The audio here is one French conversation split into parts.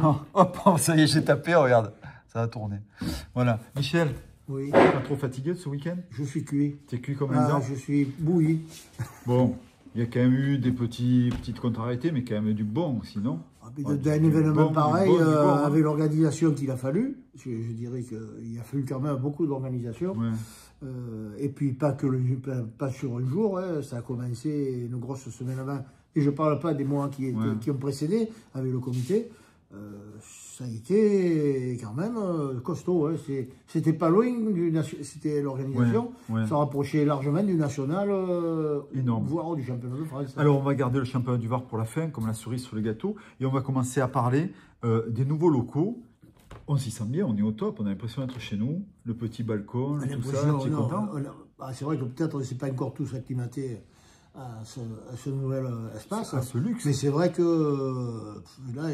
Hop, ça y est, j'ai tapé, regarde. Ça va tourner. Voilà. Michel, Oui, pas trop fatigué de ce week-end? je suis cuit. T'es cuit comme un dent? Je suis bouilli. Bon, il y a quand même eu des petites contrariétés, mais quand même du bon, sinon. D'un événement pareil, du bon, hein. avec l'organisation qu'il a fallu, je dirais qu'il a fallu quand même beaucoup d'organisation. Ouais. Et puis pas sur un jour, hein, ça a commencé une grosse semaine avant. Et je ne parle pas des mois qui ont précédé avec le comité. Ça a été quand même costaud. Hein. C'était pas loin, c'était l'organisation. Ouais. Ça rapprochait largement du national, énorme, voire du championnat de France. Alors on va garder le championnat du Var pour la fin, comme la cerise sur le gâteau. Et on va commencer à parler des nouveaux locaux. On s'y sent bien, on est au top, on a l'impression d'être chez nous. Le petit balcon, tout ça, tu es content? C'est vrai que peut-être on ne s'est pas encore tous acclimatés à ce nouvel espace. À ce luxe. Mais c'est vrai que là,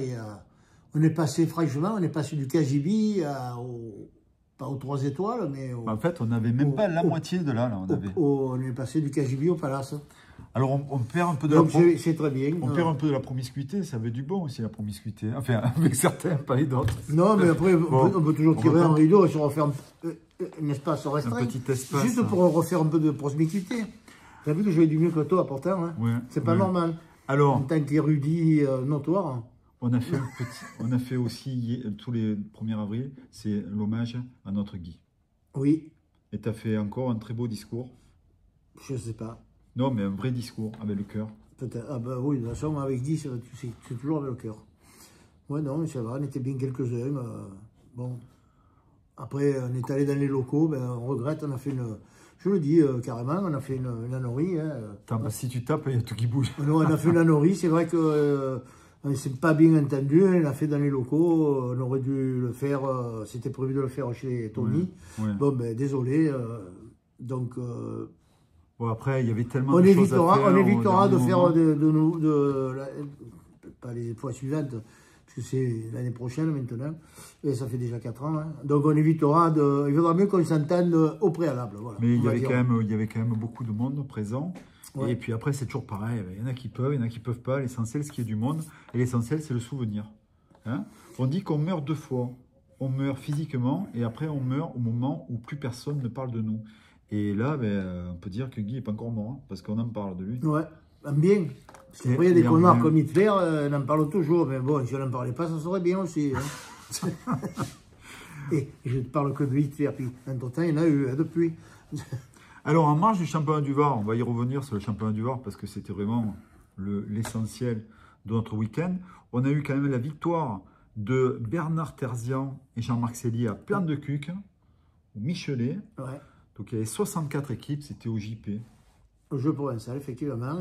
on est passé, franchement, on est passé du KGB pas aux 3 étoiles, mais... En fait, on n'avait même pas la moitié de là. On est passé du KGB au Palace. Alors, on perd un peu de c'est très bien. On perd un peu de la promiscuité, ça veut du bon aussi, la promiscuité. Enfin, avec certains, pas les d'autres. Non, mais après, on peut toujours tirer un rideau et se refaire un espace restreint. Un petit espace. Juste pour refaire un peu de promiscuité. T'as vu que j'ai du mieux que toi, pourtant. Hein. Ouais, c'est pas normal. Alors, en tant qu'érudit notoire. On a fait aussi, tous les 1er avril, c'est l'hommage à notre Guy. Oui. Et tu as fait encore un très beau discours. Je sais pas. Non, mais un vrai discours, avec le cœur. Peut-être. Ah ben oui, de toute façon, avec Guy, c'est toujours avec le cœur. Ouais, non, mais ça va, on était bien quelques-uns. Bon. Après, on est allé dans les locaux, ben, on regrette, on a fait une... Je le dis carrément, on a fait une anorie. Hein. Attends, si tu tapes, il y a tout qui bouge. Non, on a fait une anorie, c'est vrai que... on ne s'est pas bien entendu, on l'a fait dans les locaux, on aurait dû le faire, c'était prévu de le faire chez Tony. Ouais. Bon, ben désolé, donc... bon, après, il y avait tellement de choses à faire. On évitera de faire pas les fois suivantes, parce que c'est l'année prochaine maintenant, et ça fait déjà 4 ans. Hein. Donc on évitera il vaudra mieux qu'on s'entende au préalable. Voilà, mais il y avait quand même beaucoup de monde présent. Ouais. Et puis après, c'est toujours pareil. Il y en a qui peuvent, il y en a qui ne peuvent pas. L'essentiel, c'est qu'il y ait du monde. Et l'essentiel, c'est le souvenir. Hein? On dit qu'on meurt 2 fois. On meurt physiquement et après, on meurt au moment où plus personne ne parle de nous. Et là, ben, on peut dire que Guy n'est pas encore mort, hein, parce qu'on en parle de lui. Ouais, bien. Parce qu'après, il y a des connards comme Hitler, on en parle toujours. Mais bon, si on n'en parlait pas, ça serait bien aussi. Hein. Et je ne parle que de Hitler. Puis, entre-temps, il y en a eu depuis. Alors, en marge du championnat du Var, on va y revenir sur le championnat du Var parce que c'était vraiment l'essentiel de notre week-end. On a eu quand même la victoire de Bernard Terzian et Jean-Marc Sellier à Plan de Cuques, au Michelet. Ouais. Donc, il y avait 64 équipes, c'était au JP. Au jeu provincial, effectivement.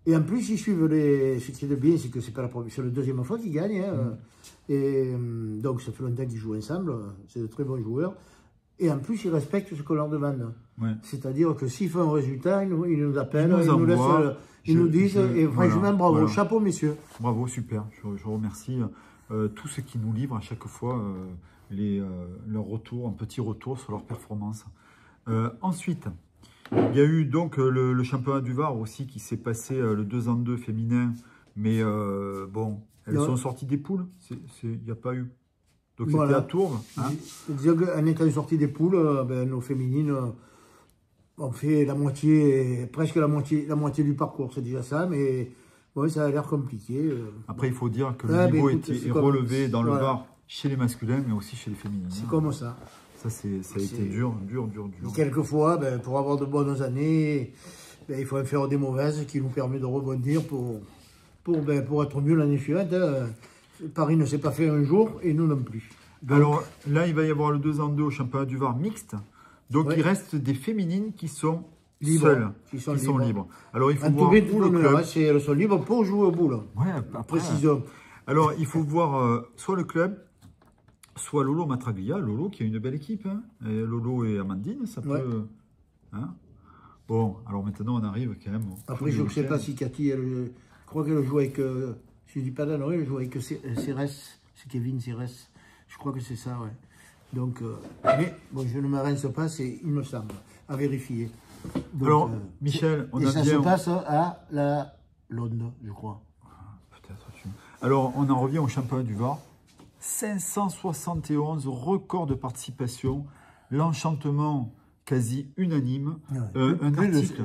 Et en plus, ils suivent ce qui est de bien, c'est que c'est la 2e fois qu'ils gagnent. Hein. Et donc, ça fait longtemps qu'ils jouent ensemble. C'est de très bons joueurs. Et en plus, ils respectent ce qu'on leur demande. Ouais. C'est-à-dire que s'ils font un résultat, ils nous appellent, ils nous disent, et franchement, bravo, voilà. Chapeau, messieurs. Bravo, super. Je remercie tous ceux qui nous livrent à chaque fois leur retour, un petit retour sur leur performance. Ensuite, il y a eu donc le championnat du Var aussi qui s'est passé, le 2-en-2 féminin, mais bon, elles sont sorties des poules, il n'y a pas eu. Donc c'était à Tours. Hein. Disons qu'en étant sorti des poules, nos féminines ont fait presque la moitié du parcours, c'est déjà ça, mais ouais, ça a l'air compliqué. Après, il faut dire que le niveau est relevé dans le Var chez les masculins, mais aussi chez les féminines. C'est comme ça. Ça a été dur. Et quelquefois, pour avoir de bonnes années, il faut en faire des mauvaises qui nous permettent de rebondir pour être mieux l'année suivante. Paris ne s'est pas fait un jour et nous non plus. Donc, alors là, il va y avoir le 2-en-2 au championnat du Var mixte. Donc il reste des féminines qui sont seules, qui sont libres. Alors il faut voir où le club. Elles sont libres pour jouer au boule. Ouais, précision. Alors il faut voir soit le club, soit Lolo Matraglia. Lolo qui a une belle équipe. Hein. Et Lolo et Amandine, ça peut... Hein. Bon, alors maintenant on arrive quand même... Après, je ne sais pas si Cathy, je crois qu'elle joue avec... si je ne dis pas d'annerie, elle joue avec Cérès. C'est Kevin Cérès. Je crois que c'est ça, ouais. Donc, mais bon, je ne m'arrête pas, il me semble, à vérifier. Donc, alors, Michel, on a bien... ça se passe à la Londres, je crois. Peut-être. Alors, on en revient au championnat du Var. 571 records de participation. L'enchantement quasi unanime.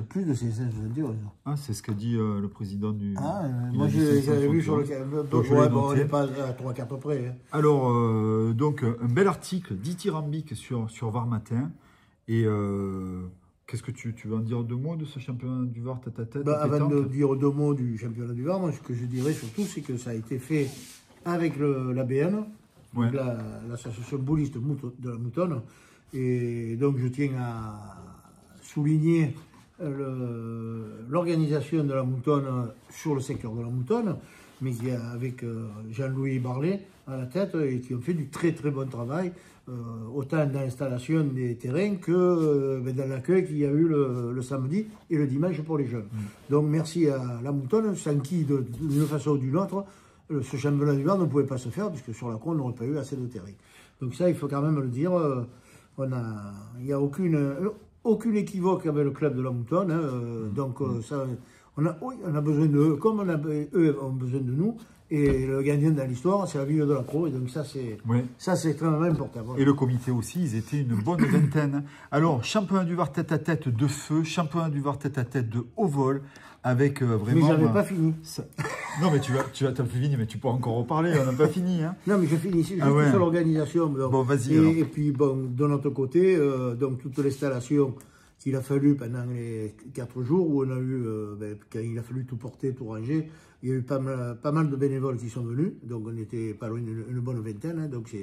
Plus de 571. Ah, c'est ce qu'a dit le président du... moi j'avais vu sur le... on n'est pas à 3-4 près. Hein. Alors, donc, un bel article dithyrambique sur Var Matin. Et qu'est-ce que tu veux en dire 2 mots de ce championnat du Var tête-à-tête? Avant de dire 2 mots du championnat du Var, moi ce que je dirais surtout, c'est que ça a été fait avec l'ABM, l'association bouliste de la Moutonne. Et donc je tiens à souligner l'organisation de la Moutonne sur le secteur de la Moutonne, mais qui a avec Jean-Louis Barlet à la tête et qui ont fait du très très bon travail, autant dans l'installation des terrains que dans l'accueil qu'il y a eu le samedi et le dimanche pour les jeunes. Donc merci à la Moutonne, sans qui d'une façon ou d'une autre, ce championnat du Var ne pouvait pas se faire, puisque sur la Croix on n'aurait pas eu assez de terrain. Donc ça il faut quand même le dire. Il n'y a aucune équivoque avec le club de la Moutonne. Donc, ça, on a besoin d'eux, comme eux ont besoin de nous. Et le gagnant dans l'histoire, c'est la ville de la Croix. Et donc, ça, c'est extrêmement important. Voilà. Et le comité aussi, ils étaient une bonne vingtaine. Alors, championnat du Var tête-à-tête de feu, championnat du Var tête-à-tête de haut vol. Avec vraiment... Mais j'avais pas fini. Non, mais tu as fini, mais tu pourras encore reparler, on n'a pas fini. Hein. Non, mais je finis ici, juste sur l'organisation. Bon, vas-y. Et puis, bon, de notre côté, donc toute l'installation qu'il a fallu pendant les 4 jours, où on a eu, quand il a fallu tout porter, tout ranger, il y a eu pas mal de bénévoles qui sont venus, donc on était pas loin d'une bonne vingtaine, hein, donc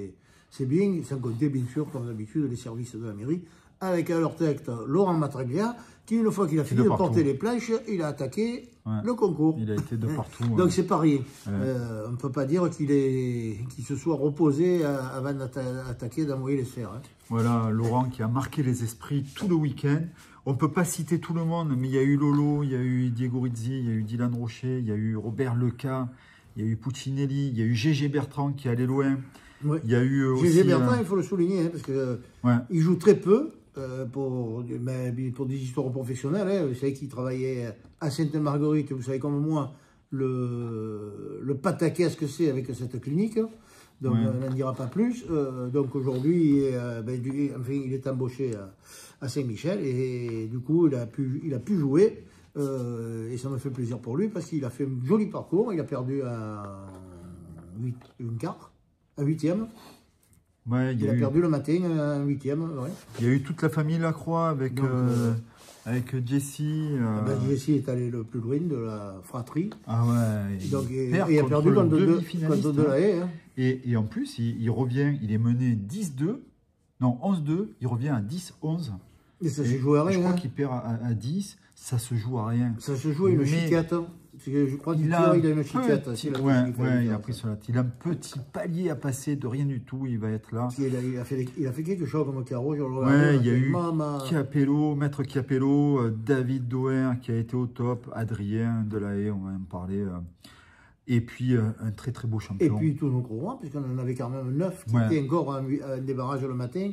c'est bien, sans compter, bien sûr, comme d'habitude, les services de la mairie, avec à leur tête Laurent Matraglia, qui, une fois qu'il a fini de porter les planches, il a attaqué le concours. Il a été de partout. Donc c'est pas rien. On ne peut pas dire qu'il se soit reposé avant d'attaquer, d'envoyer les sphères. Hein. Voilà, Laurent qui a marqué les esprits tout le week-end. On ne peut pas citer tout le monde, mais il y a eu Lolo, il y a eu Diego Rizzi, il y a eu Dylan Rocher, il y a eu Robert Leca, il y a eu Puccinelli, il y a eu Gégé Bertrand qui allait loin. Ouais. Il y a eu aussi... Gégé Bertrand, il faut le souligner, hein, parce qu'il joue très peu. Pour des histoires professionnelles, hein. Vous savez qu'il travaillait à Sainte-Marguerite, vous savez comme moi le pataquès que c'est avec cette clinique, donc on n'en dira pas plus. Donc aujourd'hui, il est embauché à Saint-Michel et du coup il a pu jouer et ça me fait plaisir pour lui parce qu'il a fait un joli parcours, il a perdu un huitième. Ouais, il a perdu le matin, un 8e. Ouais. Il y a eu toute la famille Lacroix avec Jessie. Jessie est allé le plus loin de la fratrie. Ah ouais. Donc, il a perdu contre de la Haye. Hein. Et en plus, il revient, il est mené 10-2, non 11-2, il revient à 10-11. Et ça se joue à rien. Je crois qu'il perd à 10, ça se joue à rien. Ça se joue à une chiquette. Je crois qu'il a une chiquette. Il a pris cela. Il a un petit palier à passer de rien du tout. Il va être là. Il a fait quelque chose comme carreau. Il y a eu Chiapello, Maître Chiapello, David Doer qui a été au top, Adrien Delahaye, on va en parler. Et puis un très très beau champion. Et puis tous nos courants, puisqu'on en avait quand même 9 qui étaient encore en débarrage le matin,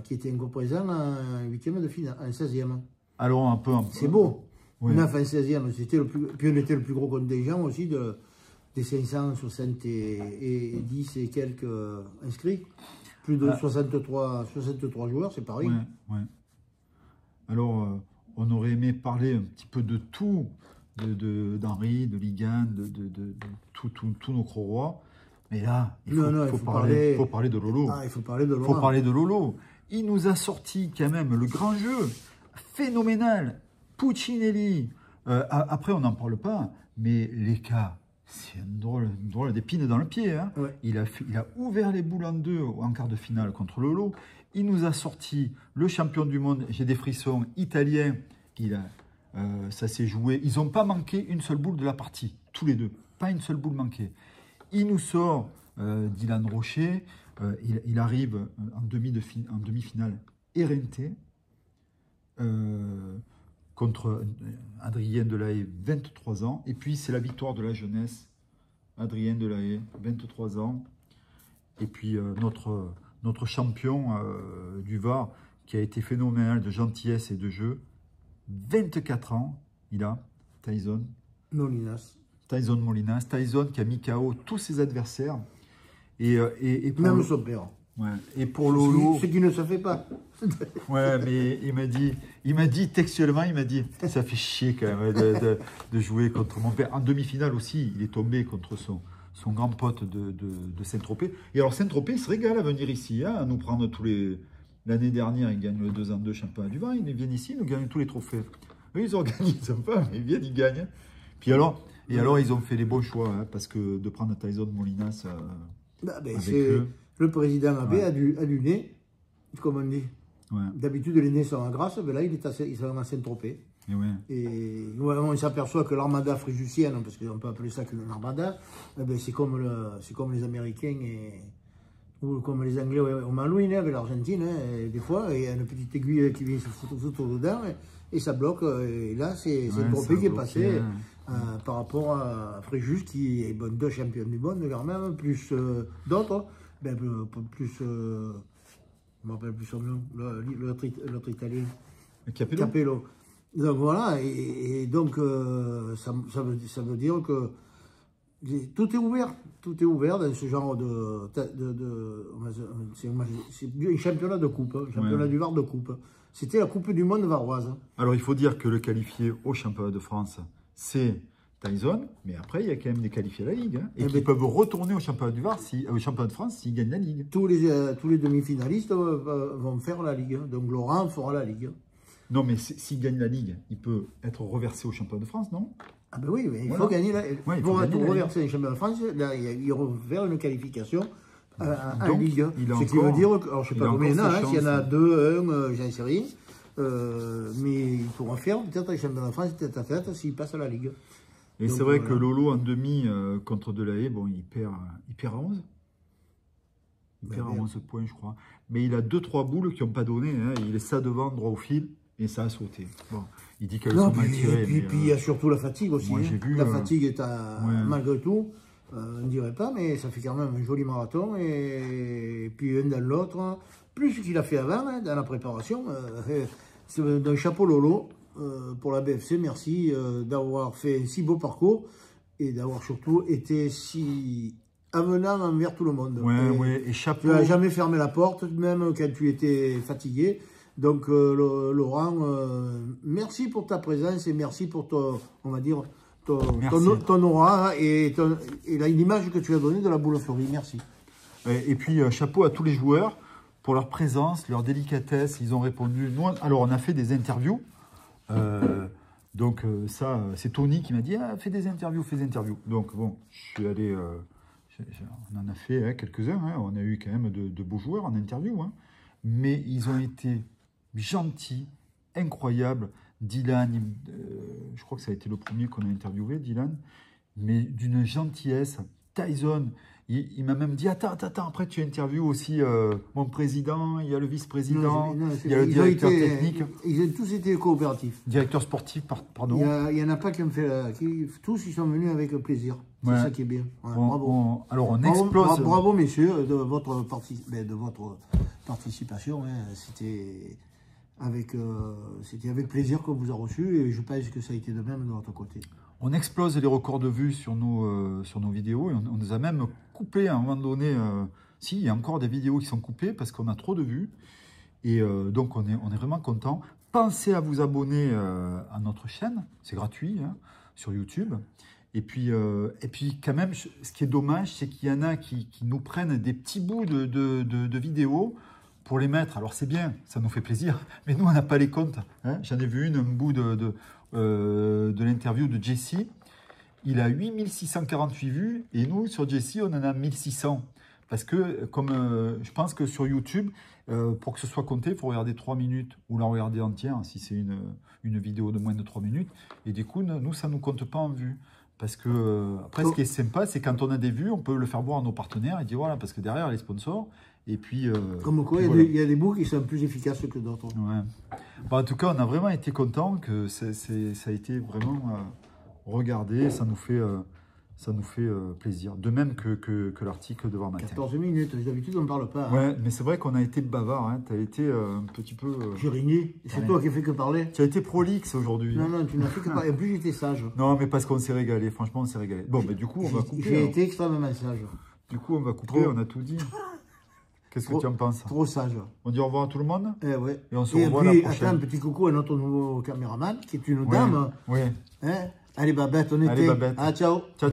qui étaient encore présents en 8e de finale, en 16e. Alors un peu. C'est beau. 9 en 16e, c'était puis on était le plus gros contingent aussi des 570 et quelques inscrits. Plus de 63 joueurs, c'est pareil. Alors, on aurait aimé parler un petit peu de tout, d'Henri, de Ligan, de tous nos Croix. Mais là, il faut parler de Lolo. Ah, il faut parler de Lolo. Il faut parler de Lolo. Il nous a sorti quand même le grand jeu phénoménal. Puccinelli, après on n'en parle pas, mais Leca, c'est une drôle d'épine dans le pied. Hein. Il a ouvert les boules en deux en quart de finale contre Lolo. Il nous a sorti le champion du monde, j'ai des frissons, italien. Ça s'est joué. Ils n'ont pas manqué une seule boule de la partie, tous les deux. Pas une seule boule manquée. Il nous sort Dylan Rocher. Il arrive en demi-finale éreinté. Contre Adrien Delahaye, 23 ans. Et puis, c'est la victoire de la jeunesse. Adrien Delahaye, 23 ans. Et puis, notre champion du Var, qui a été phénoménal de gentillesse et de jeu. 24 ans, il a, Tyson. Nolinas. Tyson Molinas. Tyson qui a mis KO tous ses adversaires. Et pour Même son père. Ouais. Et pour Lolo... Ce qui ne se fait pas. Ouais, mais il m'a dit textuellement, il m'a dit, ça fait chier quand même de jouer contre mon père. En demi-finale aussi, il est tombé contre son grand pote de Saint-Tropez. Et alors Saint-Tropez, il se régale à venir ici, hein, à nous prendre tous les... L'année dernière, ils gagnent le 2 en 2 championnat du vin, ils viennent ici, ils nous gagnent tous les trophées. Oui, ils organisent pas, mais ils viennent, ils gagnent. Puis alors, ils ont fait les bons choix, hein, parce que de prendre Tyson Molinas avec eux... Le président Abbé a du nez, comme on dit. Ouais. D'habitude, les nez sont à Grasse, mais là, il est à Saint-Tropez. Et ouais. Et on s'aperçoit que l'armada fréjussienne, parce qu'on peut appeler ça qu'une armada, c'est comme les Américains ou comme les Anglais au Malouine avec l'Argentine, hein, des fois, il y a une petite aiguille qui vient se foutre dedans et ça bloque. Et là, c'est Saint-Tropez qui est passé par rapport à Fréjus, qui est deux champions du monde quand même, plus d'autres. Plus, je ne me rappelle plus son nom, l'autre italien. Capello. Donc voilà, et donc ça veut dire que tout est ouvert dans ce genre c'est un championnat de coupe, un championnat du Var de coupe. C'était la Coupe du Monde varoise. Alors il faut dire que le qualifié au championnat de France, c'est Tyson, mais après, il y a quand même des qualifiés à la Ligue. Hein, et qui peuvent retourner au championnat du Var, au championnat de France, s'ils gagnent la Ligue. Tous les demi-finalistes vont faire la Ligue. Donc Laurent fera la Ligue. Non, mais s'il gagne la Ligue, il peut être reversé au championnat de France, non? Ah ben oui, mais il faut gagner la Ligue. Pour être reversé au championnat de France, là, il va faire une qualification à Ligue. Ce qui veut dire, alors, je ne sais pas combien il y en a, s'il y en a 2, 1, j'en sais rien. Mais il pourra faire peut-être le championnat de France tête à tête s'il passe à la Ligue. Et c'est vrai que Lolo en demi contre Delahaye, bon, il perd à 11. Il perd à 11 points, je crois. Mais il a 2-3 boules qui n'ont pas donné. Hein. Il est ça devant, droit au fil, et ça a sauté. Bon, il dit qu'elles sont mal tirées. Et puis il y a surtout la fatigue aussi. Moi, j'ai vu, la fatigue est malgré tout, on ne dirait pas, mais ça fait quand même un joli marathon. Et puis un dans l'autre, plus ce qu'il a fait avant, hein, dans la préparation. C'est d'un chapeau Lolo. Pour la BFC, merci d'avoir fait un si beau parcours et d'avoir surtout été si avenant envers tout le monde. Et chapeau. Tu n'as jamais fermé la porte, même quand tu étais fatigué. Donc, Laurent, merci pour ta présence et merci pour ton aura et l'image que tu as donnée de la boule fleurie. Merci. Et puis, chapeau à tous les joueurs pour leur présence, leur délicatesse. Ils ont répondu. Nous, alors, on a fait des interviews. Donc ça, c'est Tony qui m'a dit fais des interviews. Donc bon, je suis allé, on en a fait quelques-uns, hein, on a eu quand même de beaux joueurs en interview, hein, mais ils ont été gentils, incroyables. Dylan, je crois que ça a été le premier qu'on a interviewé, Dylan, mais d'une gentillesse. Tyson, il m'a même dit attends, après tu interviews aussi mon président, il y a le vice-président, il y a le directeur technique. Ils ont tous été coopératifs. Directeur sportif, pardon. Il n'y en a pas qui ont fait. Tous ils sont venus avec plaisir. C'est ça qui est bien. Bravo. Alors on explose. Bravo messieurs de votre participation. Hein. C'était avec plaisir qu'on vous a reçu et je pense que ça a été de même de votre côté. On explose les records de vues sur nos vidéos et on nous a même coupé à un moment donné. Si, il y a encore des vidéos qui sont coupées parce qu'on a trop de vues. Et donc, on est vraiment content. Pensez à vous abonner à notre chaîne. C'est gratuit hein, sur YouTube. Et puis, quand même, ce qui est dommage, c'est qu'il y en a qui nous prennent des petits bouts de vidéos pour les mettre. Alors, c'est bien, ça nous fait plaisir. Mais nous, on n'a pas les comptes. Hein. J'en ai vu un bout de l'interview de Jesse, il a 8648 vues et nous sur Jesse on en a 1600 parce que comme je pense que sur YouTube pour que ce soit compté il faut regarder 3 minutes ou la regarder entière si c'est une vidéo de moins de 3 minutes et du coup nous ça nous compte pas en vues parce que après ce qui est sympa c'est quand on a des vues on peut le faire voir à nos partenaires et dire voilà parce que derrière les sponsors et puis comme quoi il y a des bouts qui sont plus efficaces que d'autres. Ouais. Bon, en tout cas, on a vraiment été contents que ça a été vraiment regardé. Ça nous fait Ça nous fait plaisir. De même que l'article de Voir Matin. 14 minutes, d'habitude on ne parle pas. Hein. Ouais, mais c'est vrai qu'on a été bavard. Hein. Tu as été un petit peu... J'ai régné. C'est toi qui as fait que parler. Tu as été prolixe aujourd'hui. Non, non, tu n'as fait que parler. En plus, j'étais sage. Non, mais parce qu'on s'est régalé. Franchement, on s'est régalé. Bon, mais du coup, on va couper. J'ai été extrêmement sage. Du coup, on va couper. On a tout dit. Qu'est-ce que tu en penses? Trop sage. On dit au revoir à tout le monde. Ouais. Et on se revoit la prochaine. Attends, un petit coucou à notre nouveau caméraman, qui est une dame. Oui. Hein? Allez, Babette, on était. Allez, Babette. Ah, ciao. Ciao.